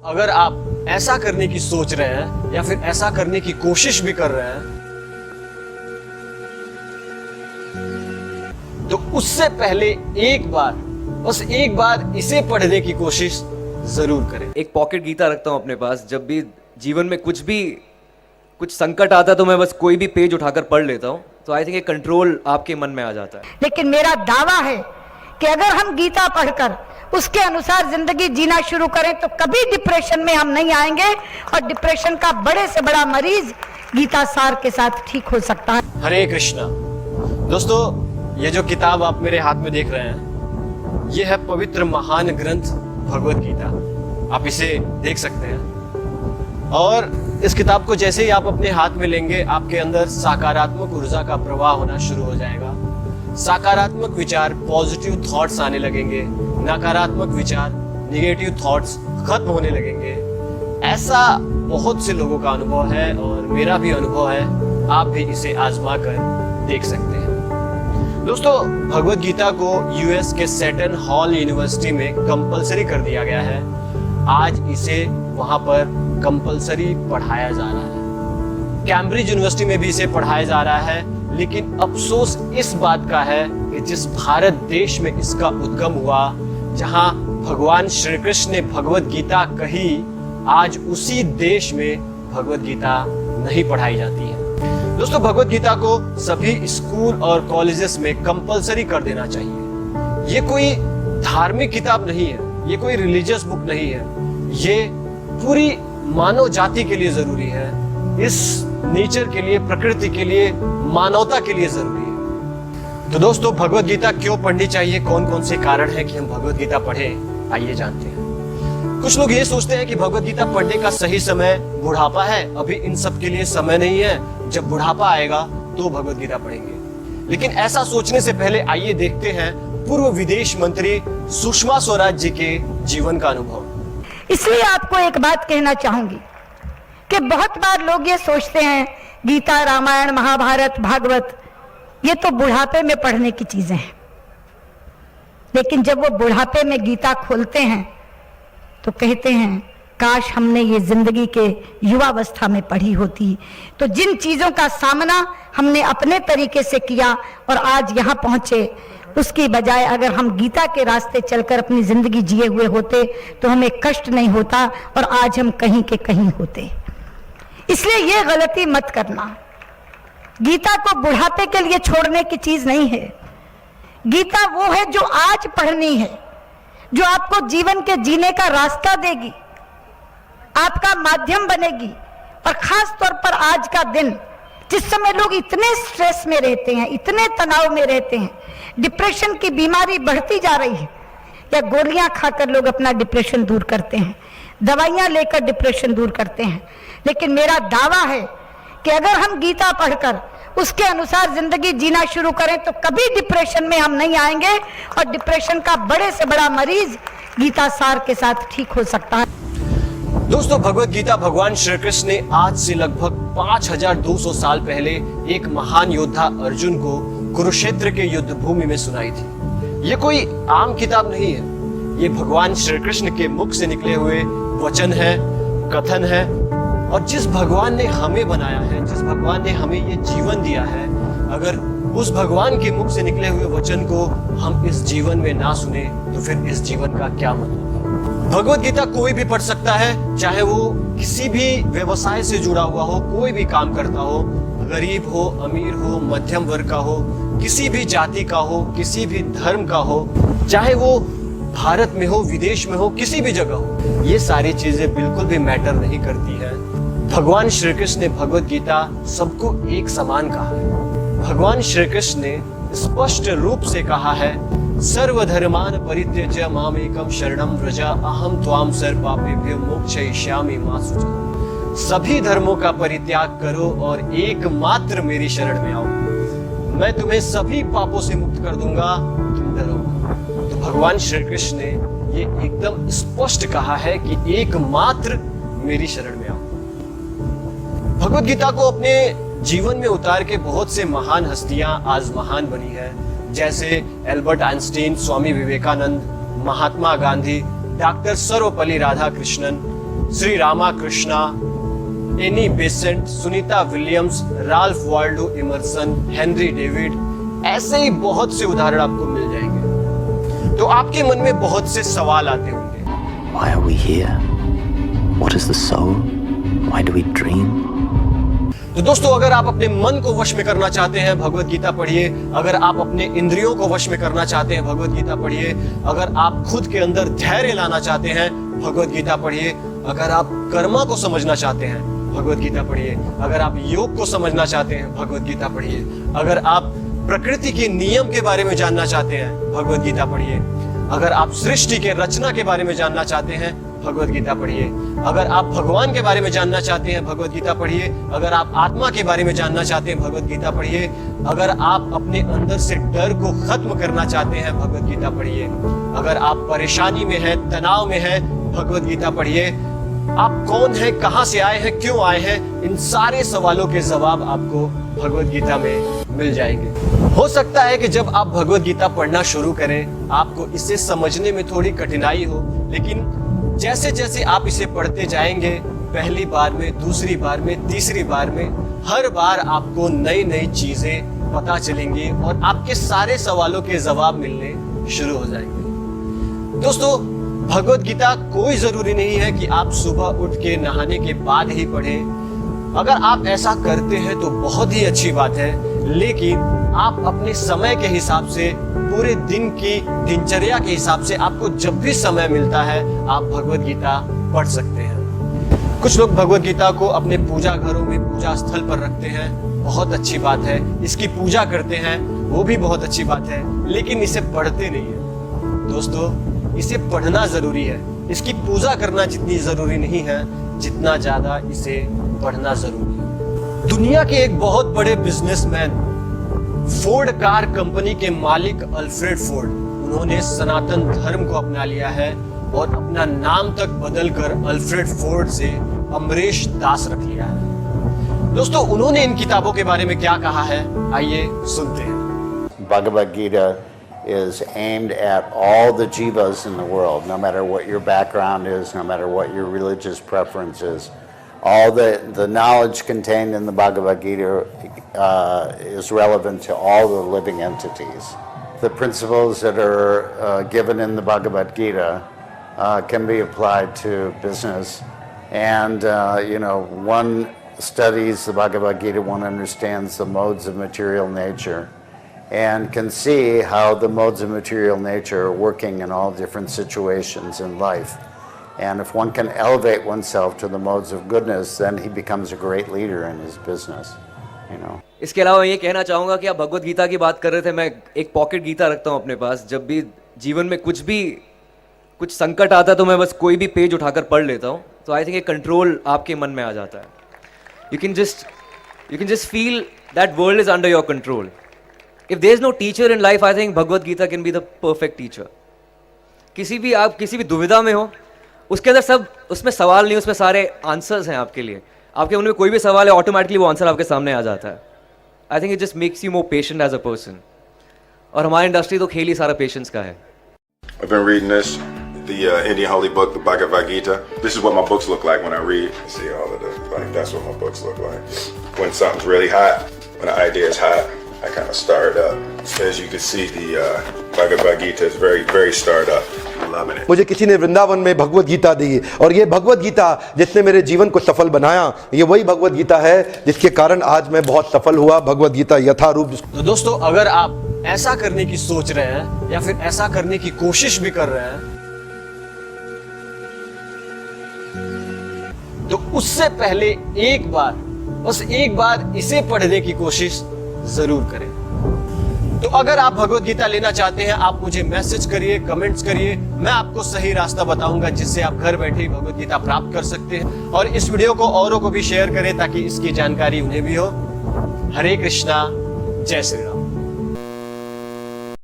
अगर आप ऐसा करने की सोच रहे हैं या फिर ऐसा करने की कोशिश भी कर रहे हैं तो उससे पहले एक बार, बस एक बार इसे पढ़ने की कोशिश जरूर करें। एक पॉकेट गीता रखता हूं अपने पास। जब भी जीवन में कुछ संकट आता है तो मैं बस कोई भी पेज उठाकर पढ़ लेता हूं, तो आई थिंक ये कंट्रोल आपके मन में आ जाता है। लेकिन मेरा दावा है कि अगर हम गीता पढ़कर उसके अनुसार जिंदगी जीना शुरू करें तो कभी डिप्रेशन में हम नहीं आएंगे और डिप्रेशन का बड़े से बड़ा मरीज गीता सार के साथ ठीक हो सकता है। हरे कृष्णा। दोस्तों, ये जो किताब आप मेरे हाथ में देख रहे हैं, ये है पवित्र महान ग्रंथ भगवत गीता। आप इसे देख सकते हैं और इस किताब को जैसे ही आप अपने हाथ में लेंगे, आपके अंदर सकारात्मक ऊर्जा का प्रवाह होना शुरू हो जाएगा। सकारात्मक विचार, पॉजिटिव थॉट्स आने लगेंगे, नकारात्मक विचार, निगेटिव थॉट्स खत्म होने लगेंगे। ऐसा बहुत से लोगों का अनुभव है और मेरा भी अनुभव है। आप भी इसे आजमा कर देख सकते हैं। दोस्तों, भगवत गीता को यूएस के सेटन हॉल यूनिवर्सिटी में कंपलसरी कर दिया गया है। आज इसे वहां पर कंपलसरी पढ़ाया जा रहा है। कैम्ब्रिज यूनिवर्सिटी में भी इसे पढ़ाया जा रहा है। लेकिन अफसोस इस बात का है कि जिस भारत देश में इसका उद्गम हुआ, जहां भगवान श्री कृष्ण ने भगवत गीता कही, आज उसी देश में भगवत गीता नहीं पढ़ाई जाती है। दोस्तों, भगवत गीता को सभी स्कूल और कॉलेजेस में कंपलसरी कर देना चाहिए। ये कोई धार्मिक किताब नहीं है, ये कोई रिलीजियस बुक नहीं है, ये पूरी मानव जाति के लिए जरूरी है। इस नेचर के लिए, प्रकृति के लिए, मानवता के लिए जरूरी है। तो दोस्तों, भगवत गीता क्यों पढ़नी चाहिए, कौन कौन से कारण है कि हम भगवत गीता पढ़ें, आइए जानते हैं। कुछ लोग ये सोचते हैं कि भगवत गीता पढ़ने का सही समय बुढ़ापा है। अभी इन सब के लिए समय नहीं है, जब बुढ़ापा आएगा तो भगवत गीता पढ़ेंगे। लेकिन ऐसा सोचने से पहले आइए देखते हैं पूर्व विदेश मंत्री सुषमा स्वराज जी के जीवन का अनुभव। इसलिए आपको एक बात कहना चाहूंगी कि बहुत बार लोग ये सोचते हैं गीता, रामायण, महाभारत, भागवत ये तो बुढ़ापे में पढ़ने की चीजें हैं। लेकिन जब वो बुढ़ापे में गीता खोलते हैं तो कहते हैं काश हमने ये जिंदगी के युवावस्था में पढ़ी होती। तो जिन चीजों का सामना हमने अपने तरीके से किया और आज यहाँ पहुंचे, उसकी बजाय अगर हम गीता के रास्ते चलकर अपनी जिंदगी जिए हुए होते तो हमें कष्ट नहीं होता और आज हम कहीं के कहीं होते। इसलिए ये गलती मत करना। गीता को बुढ़ापे के लिए छोड़ने की चीज नहीं है। गीता वो है जो आज पढ़नी है, जो आपको जीवन के जीने का रास्ता देगी, आपका माध्यम बनेगी। और खास तौर पर आज का दिन, जिस समय लोग इतने स्ट्रेस में रहते हैं, इतने तनाव में रहते हैं, डिप्रेशन की बीमारी बढ़ती जा रही है, या गोलियां खाकर लोग अपना डिप्रेशन दूर करते हैं, दवाइयां लेकर डिप्रेशन दूर करते हैं। लेकिन मेरा दावा है कि अगर हम गीता पढ़कर उसके अनुसार जिंदगी जीना शुरू करें तो कभी डिप्रेशन में हम नहीं आएंगे और डिप्रेशन का बड़े से बड़ा मरीज गीता सार के साथ ठीक हो सकता है। दोस्तों, भगवत गीता भगवान श्री कृष्ण ने आज से लगभग 5200 साल पहले एक महान योद्धा अर्जुन को कुरुक्षेत्र के युद्ध भूमि में सुनाई थी। ये कोई आम किताब नहीं है, ये भगवान श्री कृष्ण के मुख से निकले हुए वचन है, कथन है। और जिस भगवान ने हमें बनाया है, जिस भगवान ने हमें ये जीवन दिया है, अगर उस भगवान के मुख से निकले हुए वचन को हम इस जीवन में ना सुने तो फिर इस जीवन का क्या मतलब। भगवत गीता कोई भी पढ़ सकता है, चाहे वो किसी भी व्यवसाय से जुड़ा हुआ हो, कोई भी काम करता हो, गरीब हो, अमीर हो, मध्यम वर्ग का हो, किसी भी जाति का हो, किसी भी धर्म का हो, चाहे वो भारत में हो, विदेश में हो, किसी भी जगह हो, ये सारी चीजें बिल्कुल भी मैटर नहीं करती है। भगवान श्री कृष्ण ने भगवत गीता सबको एक समान कहा है। भगवान श्री कृष्ण ने स्पष्ट रूप से कहा है, सर्वधर्मान परित्यज्य मामेकम शरणं व्रज अहम त्वाम सर्व पापेभ्यो मोक्षयिष्यामि मा शुचः। सभी धर्मों का परित्याग करो और एकमात्र मेरी शरण में आओ, मैं तुम्हें सभी पापों से मुक्त कर दूंगा, तुम डरो। तो भगवान श्री कृष्ण ने ये एकदम स्पष्ट कहा है कि एकमात्र मेरी शरण में आओ। भगवत गीता को अपने जीवन में उतार के बहुत से महान हस्तियां आज महान बनी है, जैसे Albert Einstein, Swami Vivekananda, Mahatma Gandhi, doctor Sarvepalli Radhakrishnan, Shri Ramakrishna, Annie Besant, Sunita Williams, Ralph Waldo Emerson, Henry David, ऐसे ही बहुत से उदाहरण आपको मिल जाएंगे। तो आपके मन में बहुत से सवाल आते होंगे। Why are we here? What is the soul? Why do we dream? तो दोस्तों, अगर आप अपने मन को वश में करना चाहते हैं, भगवत गीता पढ़िए। अगर आप अपने इंद्रियों को वश में करना चाहते हैं, भगवत गीता पढ़िए। अगर आप खुद के अंदर धैर्य लाना चाहते हैं, भगवत गीता पढ़िए। अगर आप कर्मा को समझना चाहते हैं, भगवत गीता पढ़िए। अगर आप योग को समझना चाहते हैं, भगवत गीता पढ़िए। अगर आप प्रकृति के नियम के बारे में जानना चाहते हैं, भगवत गीता पढ़िए। अगर आप सृष्टि के रचना के बारे में जानना चाहते हैं, भगवत गीता पढ़िए। अगर आप भगवान के बारे में जानना चाहते हैं, भगवत गीता पढ़िए। अगर आप आत्मा के बारे में जानना चाहते हैं, भगवत गीता पढ़िए। अगर आप अपने अंदर से डर को खत्म करना चाहते हैं, भगवत गीता पढ़िए। अगर आप परेशानी में हैं, तनाव में हैं, भगवत गीता पढ़िए। आप कौन हैं, कहां से आए हैं, क्यों आए हैं, इन सारे सवालों के जवाब आपको भगवत गीता में मिल जाएंगे। हो सकता है कि जब आप भगवत गीता पढ़ना शुरू करें, आपको इसे समझने में थोड़ी कठिनाई हो, लेकिन जैसे जैसे आप इसे पढ़ते जाएंगे, पहली बार में, दूसरी बार में, तीसरी बार में, हर बार आपको नई नई चीजें पता चलेंगी और आपके सारे सवालों के जवाब मिलने शुरू हो जाएंगे। दोस्तों, भगवत गीता कोई जरूरी नहीं है कि आप सुबह उठ के नहाने के बाद ही पढ़ें। अगर आप ऐसा करते हैं तो बहुत ही अच्छी बात है, लेकिन आप अपने समय के हिसाब से, पूरे दिन की दिनचर्या के हिसाब से, आपको जब भी समय मिलता है आप भगवत गीता पढ़ सकते हैं। कुछ लोग भगवत गीता को अपने पूजा घरों में, पूजा स्थल पर रखते हैं, बहुत अच्छी बात है। इसकी पूजा करते हैं, वो भी बहुत अच्छी बात है, लेकिन इसे पढ़ते नहीं है। दोस्तों, इसे पढ़ना जरूरी है। इसकी पूजा करना जितनी जरूरी नहीं है, जितना ज्यादा इसे पढ़ना जरूरी है। दुनिया के एक बहुत बड़े बिजनेसमैन, फोर्ड कार कंपनी के मालिक अल्फ्रेड फोर्ड, उन्होंने सनातन धर्म को अपना लिया है और अपना नाम तक बदलकर अल्फ्रेड फोर्ड से अमरीश दास रख लिया है। दोस्तों, उन्होंने इन किताबों के बारे में क्या कहा है, आइए सुनते हैं। Bhagavad Gita is aimed at all the jivas in the world, no matter what your background is, no matter what your religious preference is. All the knowledge contained in the Bhagavad Gita is relevant to all the living entities. The principles that are given in the Bhagavad Gita can be applied to business. And, one studies the Bhagavad Gita, one understands the modes of material nature, and can see how the modes of material nature are working in all different situations in life. And if one can elevate oneself to the modes of goodness, then he becomes a great leader in his business, इसके अलावा ये कहना चाहूँगा कि आप भगवत गीता की बात कर रहे थे, मैं एक पॉकेट गीता रखता हूँ अपने पास। जब भी जीवन में कुछ संकट आता है तो मैं बस कोई भी पेज उठाकर पढ़ लेता हूँ। तो आई थिंक ये कंट्रोल आपके मन में आ जाता है। You can just feel that world is under your control. If there is no teacher in life, I think Bhagavad Gita can be the perfect teacher. आप किसी भी दुविधा में हो, उसके अंदर उसमें सवाल नहीं, उसमें सारे आंसर्स हैं आपके लिए। आपके मन में कोई भी सवाल है, ऑटोमेटिकली वो आंसर आपके सामने आ जाता है। I think it just makes you more patient as a person. और हमारी इंडस्ट्री तो खेल ही सारा पेशेंस का है। I've been reading this, the Indian holy book, the Bhagavad Gita. This is what my books look like when I read. See all of the, that's what my books look like. When something's really hot, when an idea is hot, I kind of stir it up. As you can see, the Bhagavad Gita is very, very stirred up. I'm loving it. मुझे किसी ने वृंदावन में भगवत गीता दी, और ये भगवत गीता जिसने मेरे जीवन को सफल बनाया, ये वही भगवत गीता है जिसके कारण आज मैं बहुत सफल हुआ। भगवत गीता यथारूप। तो दोस्तों, अगर आप ऐसा करने की सोच रहे हैं या फिर ऐसा करने की कोशिश भी कर रहे हैं, तो उससे पहले बस एक बार इसे पढ़ने की कोशिश जरूर करें। तो अगर आप भगवत गीता लेना चाहते हैं, आप मुझे मैसेज करिए, कमेंट्स करिए, मैं आपको सही रास्ता बताऊंगा जिससे आप घर बैठे ही भगवत गीता प्राप्त कर सकते हैं। और इस वीडियो को औरों को भी शेयर करें ताकि इसकी जानकारी उन्हें भी हो। हरे कृष्णा, जय श्री राम।